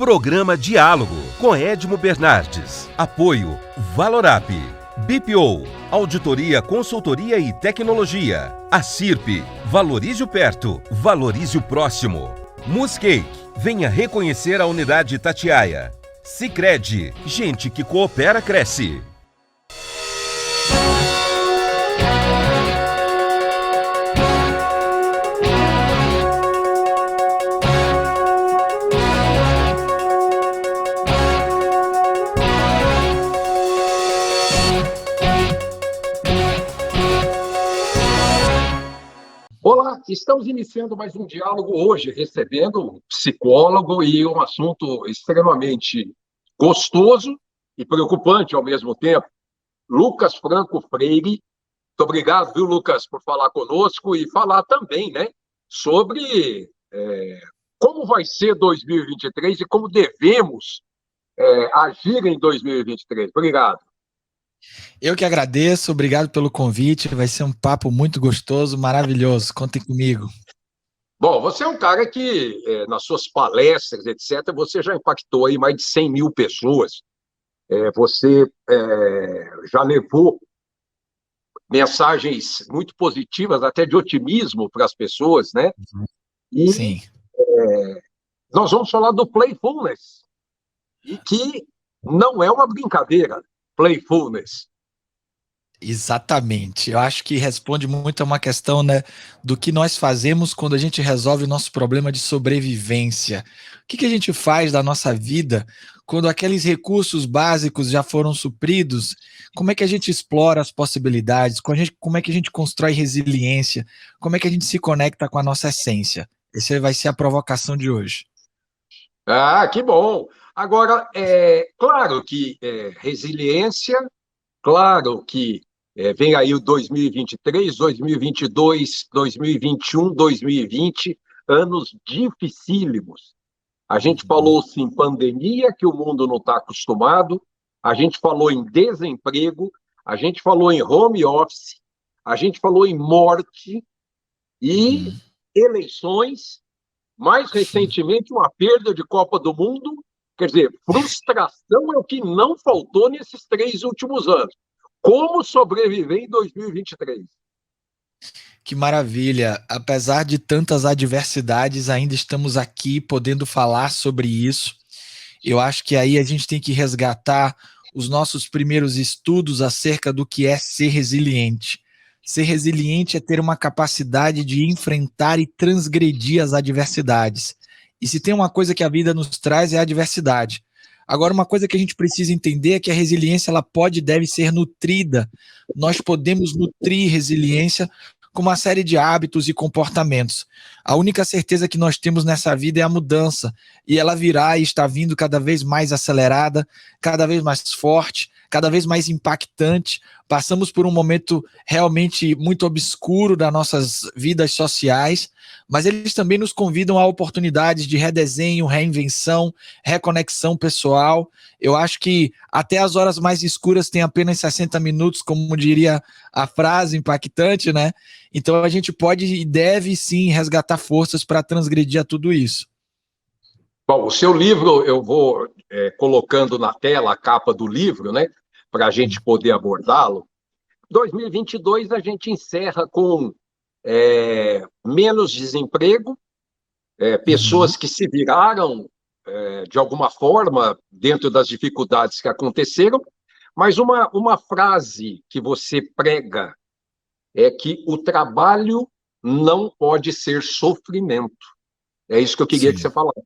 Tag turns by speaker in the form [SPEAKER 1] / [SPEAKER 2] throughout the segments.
[SPEAKER 1] Programa Diálogo com Edmo Bernardes. Apoio Valorap, BPO, Auditoria, Consultoria e Tecnologia. Acirp, valorize o perto, valorize o próximo. Muscake, venha reconhecer a unidade Itatiaia. Sicredi, gente que coopera cresce.
[SPEAKER 2] Olá, estamos iniciando mais um diálogo hoje, recebendo um psicólogo e um assunto extremamente gostoso e preocupante ao mesmo tempo. Lucas Franco Freire. Muito obrigado, viu, Lucas, por falar conosco e falar também, né, sobre como vai ser 2023 e como devemos agir em 2023. Obrigado.
[SPEAKER 3] Eu que agradeço, obrigado pelo convite, vai ser um papo muito gostoso, maravilhoso, contem comigo.
[SPEAKER 2] Bom, você é um cara que, nas suas palestras, etc., você já impactou aí mais de 100 mil pessoas, você já levou mensagens muito positivas, até de otimismo para as pessoas, né? E
[SPEAKER 3] sim,
[SPEAKER 2] nós vamos falar do playfulness, e que não é uma brincadeira, playfulness.
[SPEAKER 3] exatamente. Eu acho que responde muito a uma questão, né, do que nós fazemos quando a gente resolve o nosso problema de sobrevivência. O que a gente faz da nossa vida quando aqueles recursos básicos já foram supridos? Como é que a gente explora as possibilidades? Como é que a gente constrói resiliência? Como é que a gente se conecta com a nossa essência? Essa vai ser a provocação de hoje.
[SPEAKER 2] Ah, que bom! Agora, claro que resiliência, claro que vem aí o 2023, 2022, 2021, 2020, anos dificílimos. A gente falou sim em pandemia, que o mundo não está acostumado, a gente falou em desemprego, a gente falou em home office, a gente falou em morte e eleições, mais recentemente uma perda de Copa do Mundo. Quer dizer, frustração é o que não faltou nesses 3 últimos anos. Como sobreviver em 2023?
[SPEAKER 3] Que maravilha! Apesar de tantas adversidades, ainda estamos aqui podendo falar sobre isso. Eu acho que aí a gente tem que resgatar os nossos primeiros estudos acerca do que é ser resiliente. Ser resiliente é ter uma capacidade de enfrentar e transgredir as adversidades. E se tem uma coisa que a vida nos traz é a adversidade. Agora, uma coisa que a gente precisa entender é que a resiliência ela pode e deve ser nutrida. Nós podemos nutrir resiliência com uma série de hábitos e comportamentos. A única certeza que nós temos nessa vida é a mudança, e ela virá e está vindo cada vez mais acelerada, cada vez mais forte, cada vez mais impactante. Passamos por um momento realmente muito obscuro das nossas vidas sociais, mas eles também nos convidam a oportunidades de redesenho, reinvenção, reconexão pessoal. Eu acho que até as horas mais escuras têm apenas 60 minutos, como diria a frase impactante, né? Então a gente pode e deve sim resgatar forças para transgredir a tudo isso.
[SPEAKER 2] Bom, o seu livro, eu vou colocando na tela a capa do livro, né, para a gente poder abordá-lo. 2022 a gente encerra com menos desemprego, pessoas que se viraram de alguma forma dentro das dificuldades que aconteceram, mas uma frase que você prega é que o trabalho não pode ser sofrimento. É isso que eu queria que você falasse.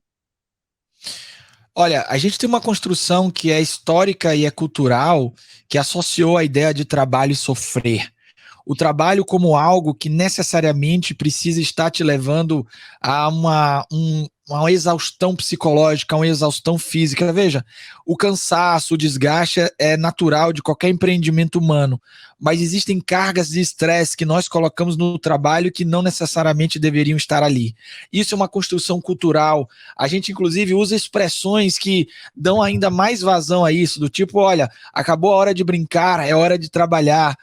[SPEAKER 3] Olha, a gente tem uma construção que é histórica e é cultural, que associou a ideia de trabalho e sofrer. O trabalho como algo que necessariamente precisa estar te levando a uma exaustão psicológica, uma exaustão física. Veja, o cansaço, o desgaste é natural de qualquer empreendimento humano, mas existem cargas de estresse que nós colocamos no trabalho que não necessariamente deveriam estar ali. Isso é uma construção cultural. A gente, inclusive, usa expressões que dão ainda mais vazão a isso, do tipo, olha, acabou a hora de brincar, é hora de trabalhar.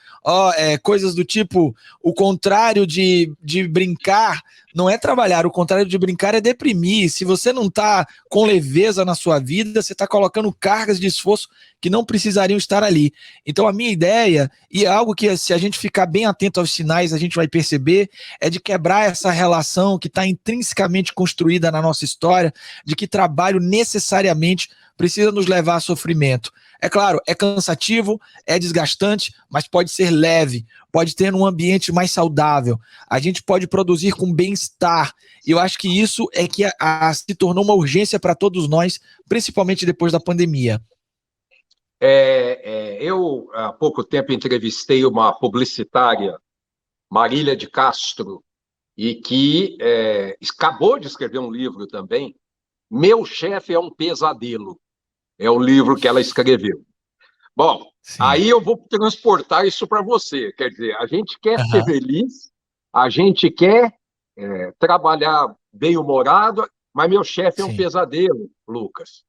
[SPEAKER 3] Coisas do tipo, o contrário de brincar Não é trabalhar, o contrário de brincar é deprimir. Se você não está com leveza na sua vida, você está colocando cargas de esforço que não precisariam estar ali. Então a minha ideia, e é algo que se a gente ficar bem atento aos sinais, a gente vai perceber, é de quebrar essa relação que está intrinsecamente construída na nossa história, de que trabalho necessariamente precisa nos levar a sofrimento. É claro, é cansativo, é desgastante, mas pode ser leve, pode ter um ambiente mais saudável. A gente pode produzir com bem-estar. E eu acho que isso é que se tornou uma urgência para todos nós, principalmente depois da pandemia.
[SPEAKER 2] Eu, há pouco tempo, entrevistei uma publicitária, Marília de Castro, e que acabou de escrever um livro também, Meu Chefe é um Pesadelo. É o livro que ela escreveu. Bom, sim, aí eu vou transportar isso para você. Quer dizer, a gente quer ser feliz, a gente quer trabalhar bem-humorado, mas meu chefe é um pesadelo, Lucas.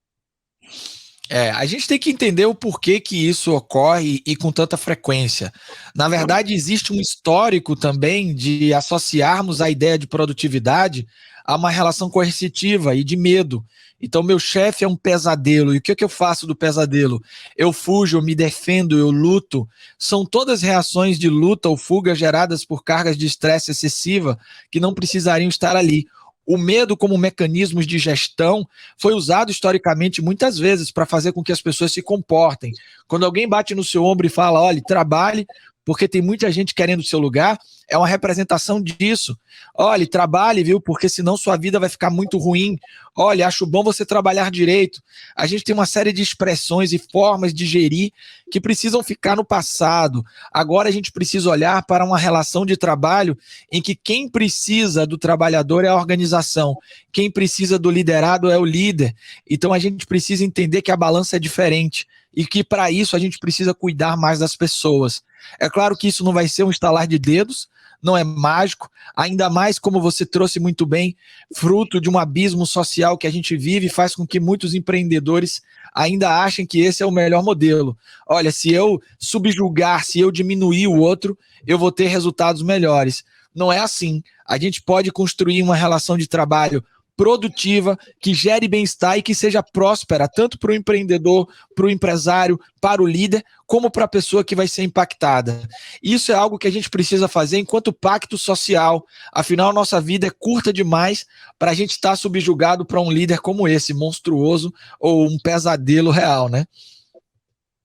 [SPEAKER 3] A gente tem que entender o porquê que isso ocorre e com tanta frequência. Na verdade, existe um histórico também de associarmos a ideia de produtividade a uma relação coercitiva e de medo. Então, meu chefe é um pesadelo. E o que eu faço do pesadelo? Eu fujo, eu me defendo, eu luto. São todas reações de luta ou fuga geradas por cargas de estresse excessiva que não precisariam estar ali. O medo como mecanismo de gestão foi usado historicamente muitas vezes para fazer com que as pessoas se comportem. Quando alguém bate no seu ombro e fala, olha, trabalhe, porque tem muita gente querendo o seu lugar, é uma representação disso. Olha, trabalhe, viu, porque senão sua vida vai ficar muito ruim. Olha, acho bom você trabalhar direito. A gente tem uma série de expressões e formas de gerir que precisam ficar no passado. Agora a gente precisa olhar para uma relação de trabalho em que quem precisa do trabalhador é a organização, quem precisa do liderado é o líder. Então a gente precisa entender que a balança é diferente e que para isso a gente precisa cuidar mais das pessoas. É claro que isso não vai ser um estalar de dedos, não é mágico, ainda mais como você trouxe muito bem, fruto de um abismo social que a gente vive, faz com que muitos empreendedores ainda achem que esse é o melhor modelo. Olha, se eu subjugar, se eu diminuir o outro, eu vou ter resultados melhores. Não é assim. A gente pode construir uma relação de trabalho produtiva, que gere bem-estar e que seja próspera, tanto para o empreendedor, para o empresário, para o líder, como para a pessoa que vai ser impactada. Isso é algo que a gente precisa fazer enquanto pacto social. Afinal, nossa vida é curta demais para a gente estar subjugado para um líder como esse, monstruoso ou um pesadelo real, né?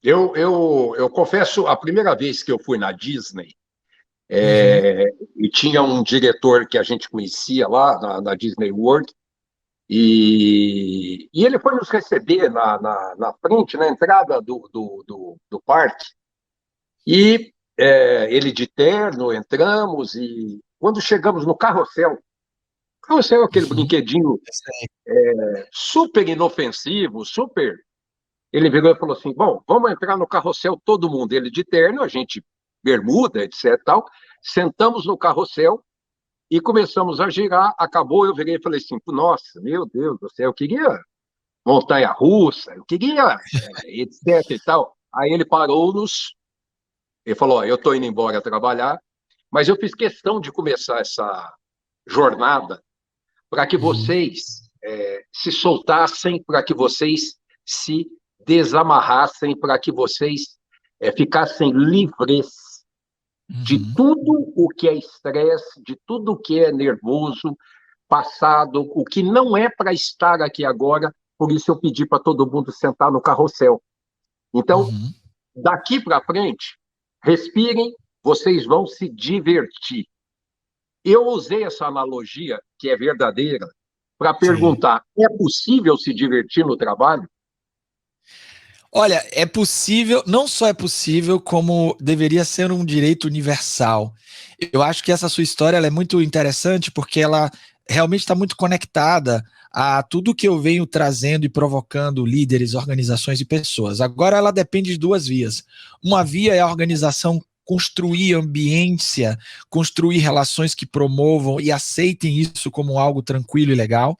[SPEAKER 2] Eu confesso, a primeira vez que eu fui na Disney, e tinha um diretor que a gente conhecia lá na Disney World, e ele foi nos receber na frente, na entrada do parque, e ele de terno, entramos, e quando chegamos no carrossel é aquele brinquedinho super inofensivo, super... Ele virou e falou assim, bom, vamos entrar no carrossel todo mundo, ele de terno, a gente bermuda, etc, tal, sentamos no carrossel, e começamos a girar, acabou, eu virei e falei assim, nossa, meu Deus do céu, eu queria montanha-russa, eu queria, etc e tal. Aí ele parou-nos, ele falou, eu estou indo embora trabalhar, mas eu fiz questão de começar essa jornada para que vocês se soltassem, para que vocês se desamarrassem, para que vocês ficassem livres de tudo o que é estresse, de tudo o que é nervoso, passado, o que não é para estar aqui agora, por isso eu pedi para todo mundo sentar no carrossel. Então, daqui para frente, respirem, vocês vão se divertir. Eu usei essa analogia, que é verdadeira, para perguntar, é possível se divertir no trabalho?
[SPEAKER 3] Olha, é possível, não só é possível, como deveria ser um direito universal. Eu acho que essa sua história ela é muito interessante porque ela realmente está muito conectada a tudo que eu venho trazendo e provocando líderes, organizações e pessoas. Agora ela depende de duas vias. Uma via é a organização construir ambiência, construir relações que promovam e aceitem isso como algo tranquilo e legal,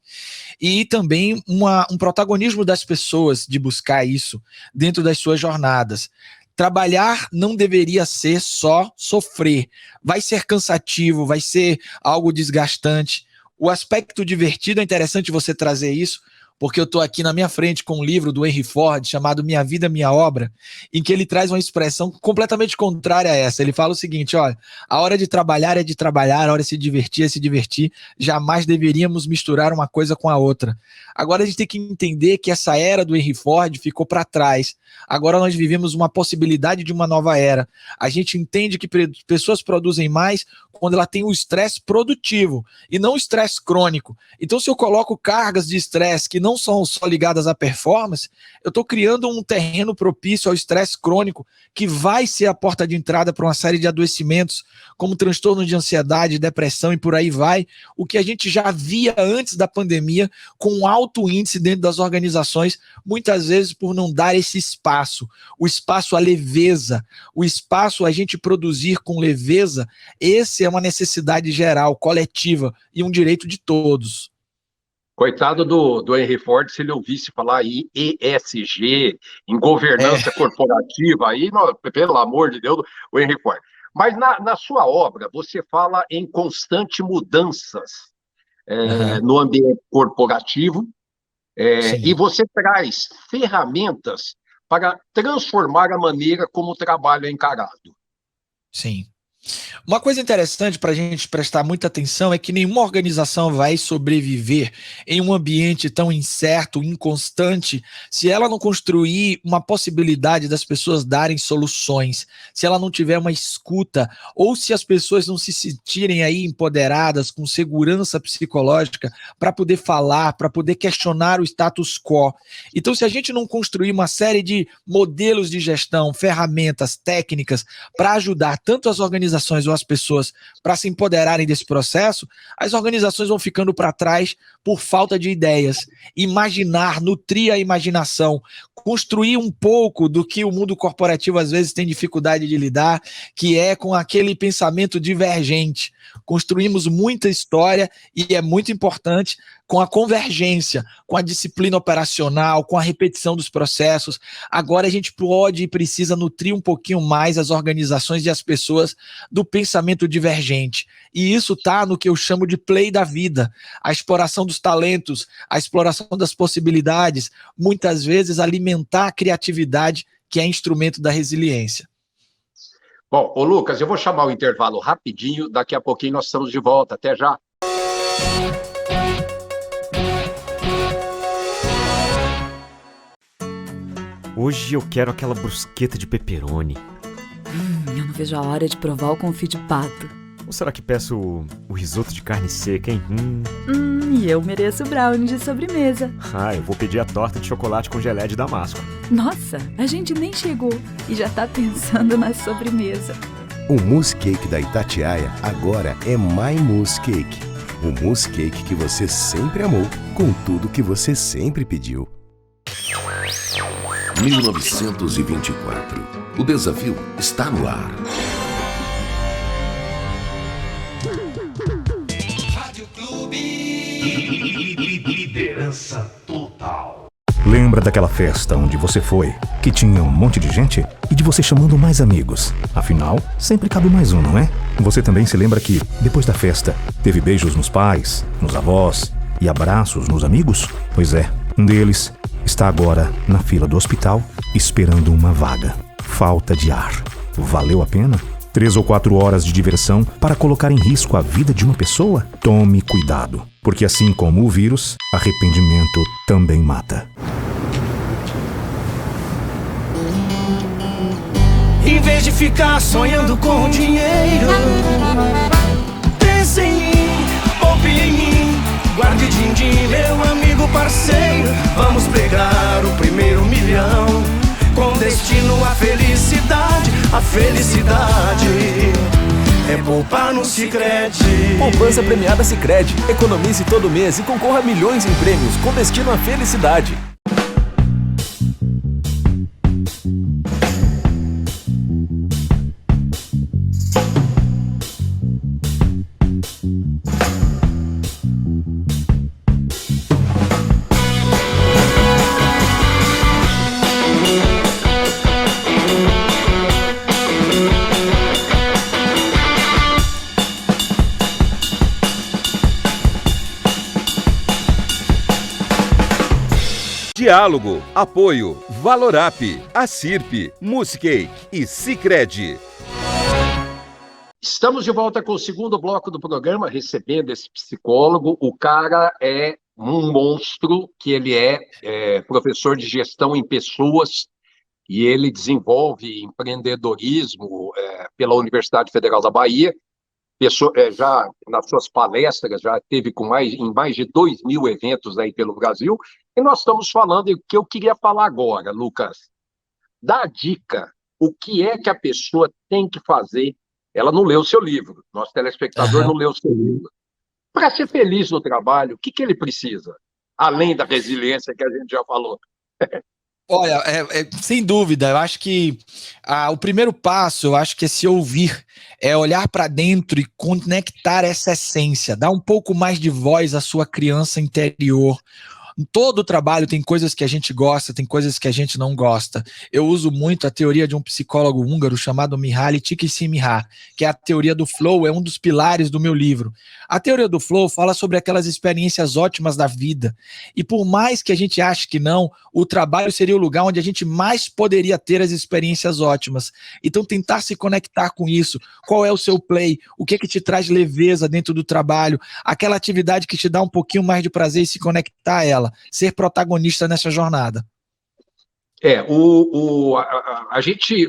[SPEAKER 3] e também um protagonismo das pessoas de buscar isso dentro das suas jornadas. Trabalhar não deveria ser só sofrer, vai ser cansativo, vai ser algo desgastante, O aspecto divertido, é interessante você trazer isso, porque eu estou aqui na minha frente com um livro do Henry Ford chamado Minha Vida, Minha Obra, em que ele traz uma expressão completamente contrária a essa. Ele fala o seguinte, olha, a hora de trabalhar é de trabalhar, a hora de se divertir é se divertir, jamais deveríamos misturar uma coisa com a outra. Agora a gente tem que entender que essa era do Henry Ford ficou para trás. Agora nós vivemos uma possibilidade de uma nova era. A gente entende que pessoas produzem mais quando ela tem o estresse produtivo e não o estresse crônico. Então, se eu coloco cargas de estresse que não são só ligadas à performance, eu estou criando um terreno propício ao estresse crônico, que vai ser a porta de entrada para uma série de adoecimentos, como transtorno de ansiedade, depressão e por aí vai, o que a gente já via antes da pandemia, com um alto índice dentro das organizações, muitas vezes por não dar esse espaço, o espaço à leveza, o espaço a gente produzir com leveza. Esse é uma necessidade geral, coletiva, e um direito de todos.
[SPEAKER 2] Coitado do Henry Ford, se ele ouvisse falar em ESG, em governança corporativa, aí, pelo amor de Deus, o Henry Ford. Mas na sua obra, você fala em constante mudanças no ambiente corporativo, e você traz ferramentas para transformar a maneira como o trabalho é encarado.
[SPEAKER 3] Sim. Uma coisa interessante para a gente prestar muita atenção é que nenhuma organização vai sobreviver em um ambiente tão incerto, inconstante, se ela não construir uma possibilidade das pessoas darem soluções, se ela não tiver uma escuta, ou se as pessoas não se sentirem aí empoderadas, com segurança psicológica, para poder falar, para poder questionar o status quo. Então, se a gente não construir uma série de modelos de gestão, ferramentas, técnicas, para ajudar tanto as organizações ou as pessoas para se empoderarem desse processo, as organizações vão ficando para trás por falta de ideias. Imaginar, nutrir a imaginação, construir um pouco do que o mundo corporativo às vezes tem dificuldade de lidar, que é com aquele pensamento divergente. Construímos muita história e é muito importante com a convergência, com a disciplina operacional, com a repetição dos processos. Agora a gente pode e precisa nutrir um pouquinho mais as organizações e as pessoas do pensamento divergente. E isso está no que eu chamo de play da vida, a exploração dos talentos, a exploração das possibilidades, muitas vezes alimentar a criatividade, que é instrumento da resiliência.
[SPEAKER 2] Bom, ô Lucas, eu vou chamar o intervalo rapidinho, daqui a pouquinho nós estamos de volta, até já.
[SPEAKER 4] Hoje eu quero aquela brusqueta de pepperoni.
[SPEAKER 5] Eu não vejo a hora de provar o confit de pato.
[SPEAKER 4] Ou será que peço o risoto de carne seca, hein?
[SPEAKER 5] E eu mereço o brownie de sobremesa.
[SPEAKER 4] Eu vou pedir a torta de chocolate com geleia de damasco.
[SPEAKER 5] Nossa, a gente nem chegou e já tá pensando na sobremesa.
[SPEAKER 6] O mousse cake da Itatiaia agora é My Mousse Cake. O mousse cake que você sempre amou, com tudo que você sempre pediu.
[SPEAKER 7] 1924. O desafio está no ar.
[SPEAKER 8] Rádio Clube. Liderança total.
[SPEAKER 9] Lembra daquela festa onde você foi, que tinha um monte de gente e de você chamando mais amigos? Afinal, sempre cabe mais um, não é? Você também se lembra que, depois da festa, teve beijos nos pais, nos avós e abraços nos amigos? Pois é, um deles está agora na fila do hospital esperando uma vaga. Falta de ar. Valeu a pena? 3 ou 4 horas de diversão para colocar em risco a vida de uma pessoa? Tome cuidado, porque assim como o vírus, arrependimento também mata.
[SPEAKER 10] Em vez de ficar sonhando com dinheiro, pense em mim, poupe em mim, guarde din-din, meu amigo parceiro. Vamos pegar o primeiro milhão, com destino à felicidade. A felicidade é poupar no Sicredi.
[SPEAKER 11] Poupança premiada Sicredi. Economize todo mês e concorra a milhões em prêmios com destino à felicidade.
[SPEAKER 1] Diálogo. Apoio Valorap, Acirp, Muscake e Sicredi.
[SPEAKER 2] Estamos de volta com o segundo bloco do programa, recebendo esse psicólogo. O cara é um monstro, que ele é professor de gestão em pessoas, e ele desenvolve empreendedorismo pela Universidade Federal da Bahia. Já nas suas palestras, já teve em mais de 2.000 eventos aí pelo Brasil. E nós estamos falando, e o que eu queria falar agora, Lucas, dá a dica, o que é que a pessoa tem que fazer. Ela não leu o seu livro, nosso telespectador não leu o seu livro. Para ser feliz no trabalho, o que ele precisa? Além da resiliência que a gente já falou.
[SPEAKER 3] Olha, sem dúvida, eu acho que o primeiro passo, eu acho que é se ouvir, é olhar para dentro e conectar essa essência, dar um pouco mais de voz à sua criança interior. Em todo o trabalho tem coisas que a gente gosta, tem coisas que a gente não gosta. Eu uso muito a teoria de um psicólogo húngaro chamado Mihaly Csikszentmihalyi, que é a teoria do flow, é um dos pilares do meu livro. A teoria do flow fala sobre aquelas experiências ótimas da vida. E por mais que a gente ache que não, o trabalho seria o lugar onde a gente mais poderia ter as experiências ótimas. Então tentar se conectar com isso. Qual é o seu play? O que te traz leveza dentro do trabalho? Aquela atividade que te dá um pouquinho mais de prazer e se conectar a ela. Ser protagonista nessa jornada.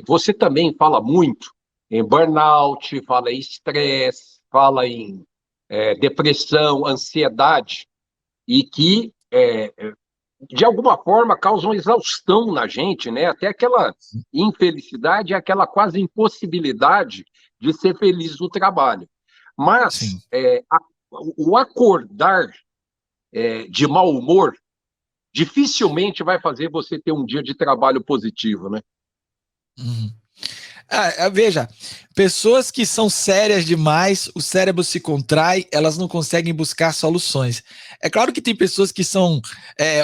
[SPEAKER 2] Você também fala muito em burnout, fala em estresse, fala em depressão, ansiedade, e que, de alguma forma, causam exaustão na gente, né? Até aquela infelicidade, aquela quase impossibilidade de ser feliz no trabalho. Mas o acordar de mau humor dificilmente vai fazer você ter um dia de trabalho positivo, né?
[SPEAKER 3] Veja, pessoas que são sérias demais, o cérebro se contrai, elas não conseguem buscar soluções. É claro que tem pessoas que são...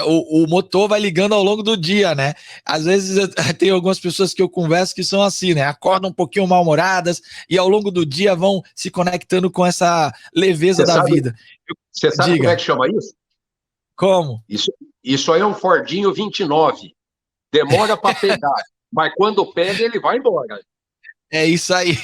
[SPEAKER 3] o motor vai ligando ao longo do dia, né? Às vezes tem algumas pessoas que eu converso que são assim, né? Acordam um pouquinho mal-humoradas e ao longo do dia vão se conectando com essa leveza da vida.
[SPEAKER 2] Você sabe como é que chama isso?
[SPEAKER 3] Como?
[SPEAKER 2] Isso aí é um Fordinho 29. Demora para pegar, mas quando pega, ele vai embora.
[SPEAKER 3] É isso aí.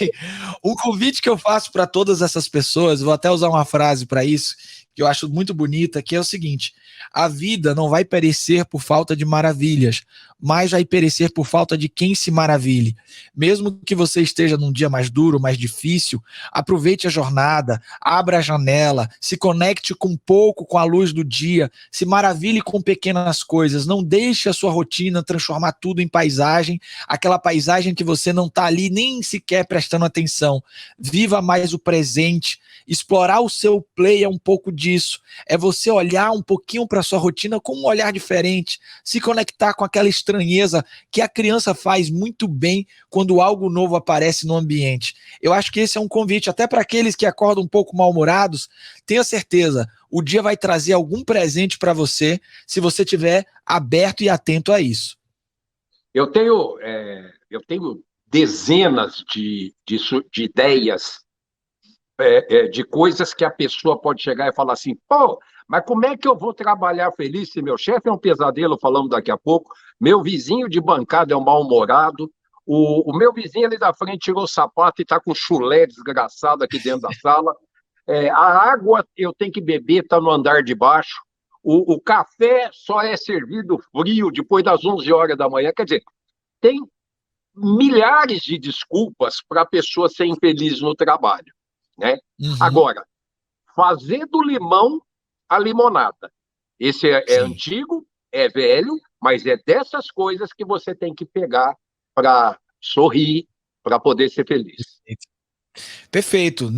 [SPEAKER 3] Um convite que eu faço para todas essas pessoas, vou até usar uma frase para isso, que eu acho muito bonita, que é o seguinte: a vida não vai perecer por falta de maravilhas, mas vai perecer por falta de quem se maravilhe. Mesmo que você esteja num dia mais duro, mais difícil, aproveite a jornada, abra a janela, se conecte com um pouco com a luz do dia, se maravilhe com pequenas coisas, não deixe a sua rotina transformar tudo em paisagem, aquela paisagem que você não está ali nem sequer prestando atenção. Viva mais o presente. Explorar o seu play é um pouco disso, é você olhar um pouquinho para a sua rotina com um olhar diferente, se conectar com aquela estranheza que a criança faz muito bem quando algo novo aparece no ambiente. Eu acho que esse é um convite até para aqueles que acordam um pouco mal-humorados. Tenha certeza, o dia vai trazer algum presente para você se você estiver aberto e atento a isso.
[SPEAKER 2] Eu tenho dezenas de ideias, de coisas que a pessoa pode chegar e falar assim: pô, mas como é que eu vou trabalhar feliz se meu chefe é um pesadelo, falamos daqui a pouco, meu vizinho de bancada é um mal-humorado, o meu vizinho ali da frente tirou o sapato e está com chulé desgraçado aqui dentro da sala, a água eu tenho que beber, está no andar de baixo, o café só é servido frio depois das 11 horas da manhã. Quer dizer, tem milhares de desculpas para a pessoa ser infeliz no trabalho, né? Agora, fazer do limão a limonada. Esse é antigo, é velho, mas é dessas coisas que você tem que pegar para sorrir, para poder ser feliz.
[SPEAKER 3] Perfeito.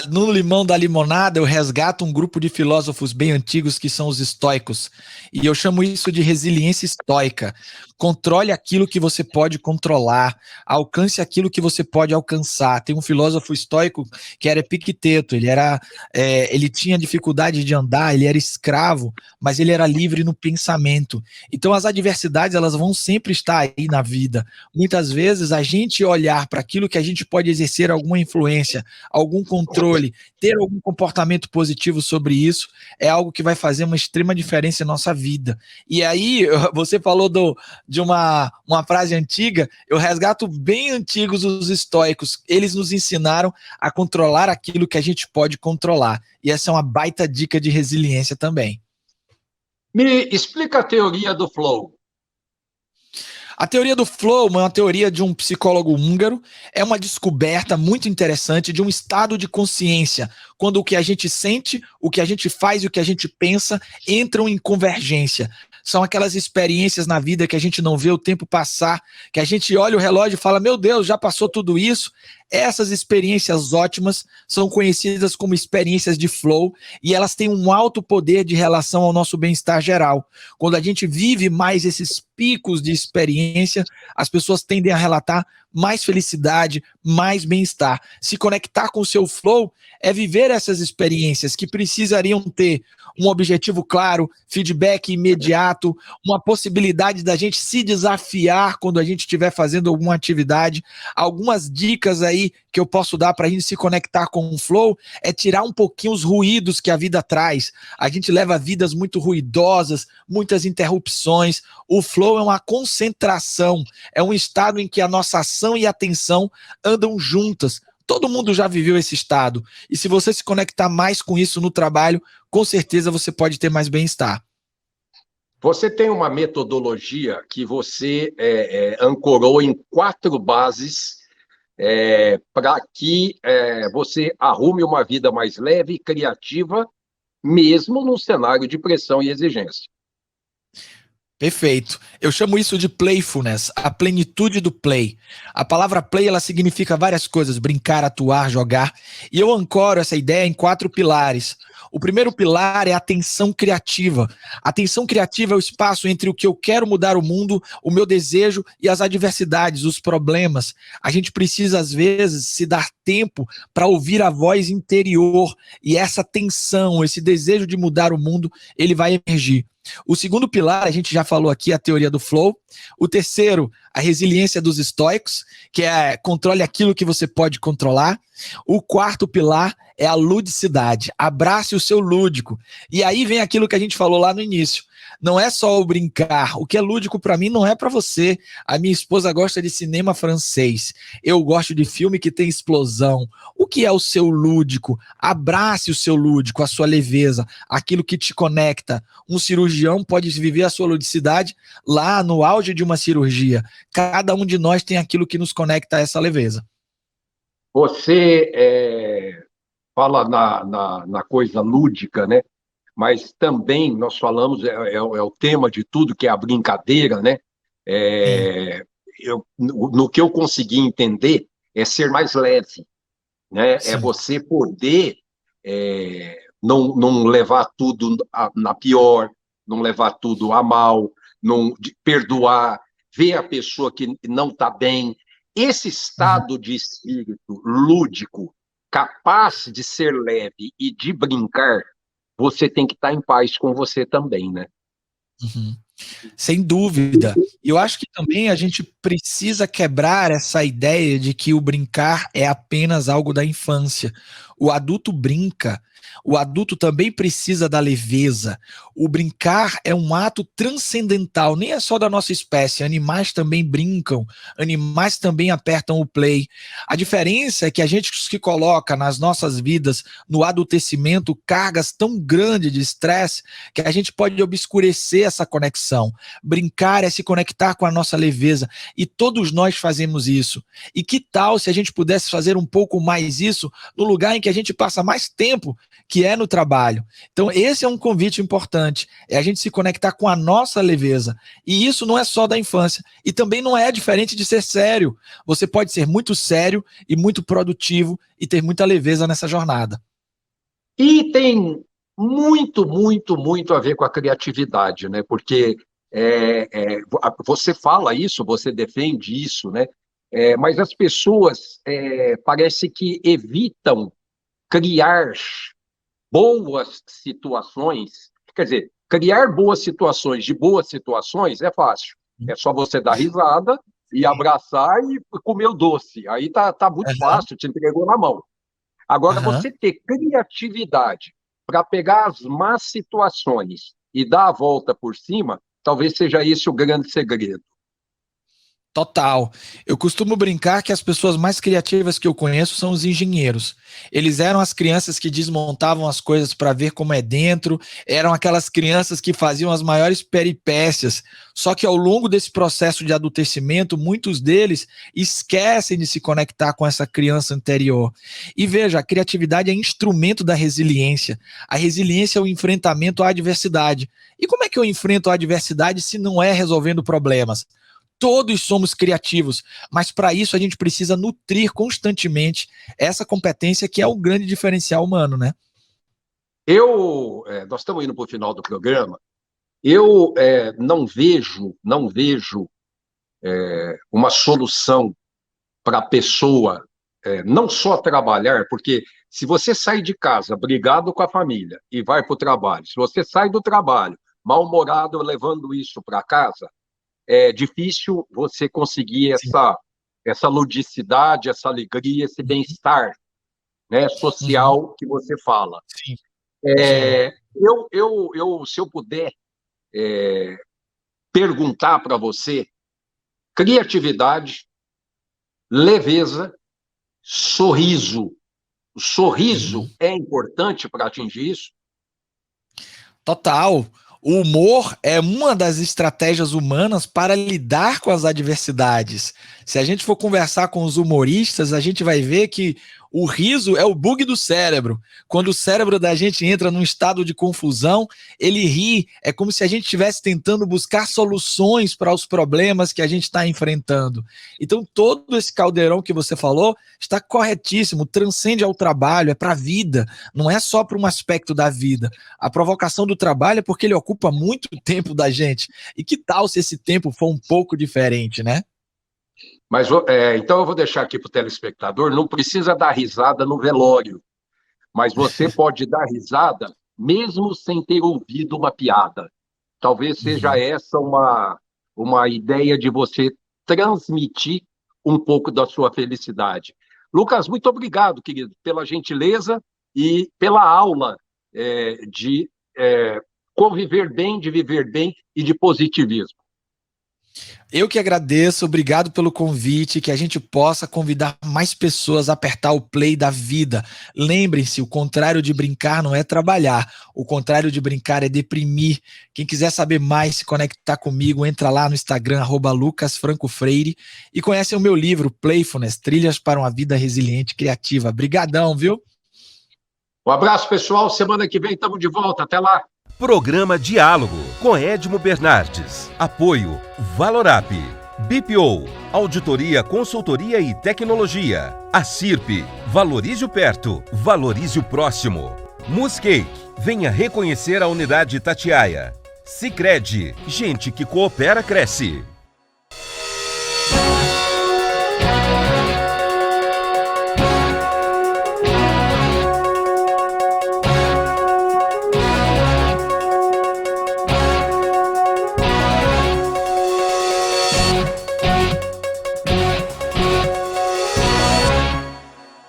[SPEAKER 3] No limão da limonada, eu resgato um grupo de filósofos bem antigos que são os estoicos. E eu chamo isso de resiliência estoica. Controle aquilo que você pode controlar. Alcance aquilo que você pode alcançar. Tem um filósofo estoico que era Epicteto. Ele tinha dificuldade de andar, ele era escravo, mas ele era livre no pensamento. Então as adversidades, elas vão sempre estar aí na vida. Muitas vezes a gente olhar para aquilo que a gente pode exercer alguma alguma influência, algum controle, ter algum comportamento positivo sobre isso, é algo que vai fazer uma extrema diferença em nossa vida. E aí, você falou de uma frase antiga, eu resgato bem antigos os estoicos. Eles nos ensinaram a controlar aquilo que a gente pode controlar. E essa é uma baita dica de resiliência também.
[SPEAKER 2] Me explica a teoria do flow.
[SPEAKER 3] A teoria do flow é uma teoria de um psicólogo húngaro, é uma descoberta muito interessante de um estado de consciência, quando o que a gente sente, o que a gente faz e o que a gente pensa entram em convergência. São aquelas experiências na vida que a gente não vê o tempo passar, que a gente olha o relógio e fala, meu Deus, já passou tudo isso. Essas experiências ótimas são conhecidas como experiências de flow e elas têm um alto poder de relação ao nosso bem-estar geral. Quando a gente vive mais esses picos de experiência, as pessoas tendem a relatar mais felicidade, mais bem-estar. Se conectar com o seu flow é viver essas experiências que precisariam ter um objetivo claro, feedback imediato, uma possibilidade da gente se desafiar quando a gente estiver fazendo alguma atividade. Algumas dicas aí que eu posso dar para a gente se conectar com o flow é tirar um pouquinho os ruídos que a vida traz. A gente leva vidas muito ruidosas, muitas interrupções. O flow é uma concentração, é um estado em que a nossa ação e atenção andam juntas. Todo mundo já viveu esse estado. E se você se conectar mais com isso no trabalho, com certeza você pode ter mais bem-estar.
[SPEAKER 2] Você tem uma metodologia que você ancorou em 4 bases para que você arrume uma vida mais leve e criativa, mesmo num cenário de pressão e exigência.
[SPEAKER 3] Perfeito. Eu chamo isso de playfulness, a plenitude do play. A palavra play, ela significa várias coisas, brincar, atuar, jogar. E eu ancoro essa ideia em 4 pilares. O primeiro pilar é a atenção criativa. A atenção criativa é o espaço entre o que eu quero mudar o mundo, o meu desejo e as adversidades, os problemas. A gente precisa, às vezes, se dar tempo para ouvir a voz interior. E essa tensão, esse desejo de mudar o mundo, ele vai emergir. O segundo pilar, a gente já falou aqui, a teoria do flow. O terceiro, a resiliência dos estoicos, que é controle aquilo que você pode controlar. O quarto pilar é a ludicidade, abrace o seu lúdico. E aí vem aquilo que a gente falou lá no início. Não é só o brincar. O que é lúdico para mim não é para você. A minha esposa gosta de cinema francês. Eu gosto de filme que tem explosão. O que é o seu lúdico? Abrace o seu lúdico, a sua leveza, aquilo que te conecta. Um cirurgião pode viver a sua ludicidade lá no auge de uma cirurgia. Cada um de nós tem aquilo que nos conecta a essa leveza.
[SPEAKER 2] Você fala na coisa lúdica, né? Mas também nós falamos, é o tema de tudo, que é a brincadeira, né? No que eu consegui entender, é ser mais leve, né? Sim. É você poder não levar tudo na pior, não levar tudo a mal, não perdoar, ver a pessoa que não está bem. Esse estado de espírito lúdico, capaz de ser leve e de brincar, você tem que estar em paz com você também, né?
[SPEAKER 3] Uhum. Sem dúvida. E eu acho que também a gente precisa quebrar essa ideia de que o brincar é apenas algo da infância. O adulto brinca, o adulto também precisa da leveza. O brincar é um ato transcendental, nem é só da nossa espécie. Animais também brincam, animais também apertam o play. A diferença é que a gente se coloca nas nossas vidas, no adultecimento, cargas tão grandes de estresse, que a gente pode obscurecer essa conexão. Brincar é se conectar com a nossa leveza, e todos nós fazemos isso. E que tal se a gente pudesse fazer um pouco mais isso no lugar em que a gente passa mais tempo, que é no trabalho? Então esse é um convite importante, é a gente se conectar com a nossa leveza, e isso não é só da infância, e também não é diferente de ser sério. Você pode ser muito sério e muito produtivo e ter muita leveza nessa jornada.
[SPEAKER 2] E tem muito a ver com a criatividade, né? Porque você fala isso, você defende isso, né? Mas as pessoas parece que evitam criar boas situações. Quer dizer, criar boas situações de boas situações é fácil. É só você dar risada e abraçar e comer o doce. Aí tá muito fácil, te entregou na mão. Agora, você ter criatividade para pegar as más situações e dar a volta por cima, talvez seja esse o grande segredo.
[SPEAKER 3] Total. Eu costumo brincar que as pessoas mais criativas que eu conheço são os engenheiros. Eles eram as crianças que desmontavam as coisas para ver como é dentro, eram aquelas crianças que faziam as maiores peripécias. Só que ao longo desse processo de adultecimento, muitos deles esquecem de se conectar com essa criança anterior. E veja, a criatividade é instrumento da resiliência. A resiliência é o enfrentamento à adversidade. E como é que eu enfrento a adversidade se não é resolvendo problemas? Todos somos criativos, mas para isso a gente precisa nutrir constantemente essa competência que é o grande diferencial humano, né?
[SPEAKER 2] Nós estamos indo para o final do programa, eu não vejo uma solução para a pessoa não só trabalhar, porque se você sai de casa brigado com a família e vai para o trabalho, se você sai do trabalho mal-humorado levando isso para casa, é difícil você conseguir essa ludicidade, essa alegria, esse bem-estar, né, social que você fala.
[SPEAKER 3] Sim.
[SPEAKER 2] Se eu puder perguntar para você, criatividade, leveza, sorriso. O sorriso é importante para atingir isso?
[SPEAKER 3] Total. O humor é uma das estratégias humanas para lidar com as adversidades. Se a gente for conversar com os humoristas, a gente vai ver que o riso é o bug do cérebro. Quando o cérebro da gente entra num estado de confusão, ele ri, é como se a gente estivesse tentando buscar soluções para os problemas que a gente está enfrentando. Então, todo esse caldeirão que você falou está corretíssimo, transcende ao trabalho, é para a vida, não é só para um aspecto da vida. A provocação do trabalho é porque ele ocupa muito tempo da gente. E que tal se esse tempo for um pouco diferente, né?
[SPEAKER 2] Mas, então eu vou deixar aqui para o telespectador, não precisa dar risada no velório, mas você pode dar risada mesmo sem ter ouvido uma piada. Talvez seja essa uma ideia de você transmitir um pouco da sua felicidade. Lucas, muito obrigado, querido, pela gentileza e pela aula de conviver bem, de viver bem e de positivismo.
[SPEAKER 3] Eu que agradeço, obrigado pelo convite, que a gente possa convidar mais pessoas a apertar o play da vida. Lembrem-se, o contrário de brincar não é trabalhar, o contrário de brincar é deprimir. Quem quiser saber mais, se conectar comigo, entra lá no Instagram, @lucasfrancofreire, e conhece o meu livro, Playfulness, Trilhas para uma Vida Resiliente e Criativa. Brigadão, viu?
[SPEAKER 2] Um abraço, pessoal, semana que vem estamos de volta, até lá.
[SPEAKER 1] Programa Diálogo com Edmo Bernardes. Apoio Valorap, BPO, Auditoria, Consultoria e Tecnologia. A CIRP, valorize o perto, valorize o próximo. Muscake, venha reconhecer a unidade Itatiaia. Sicredi, gente que coopera cresce.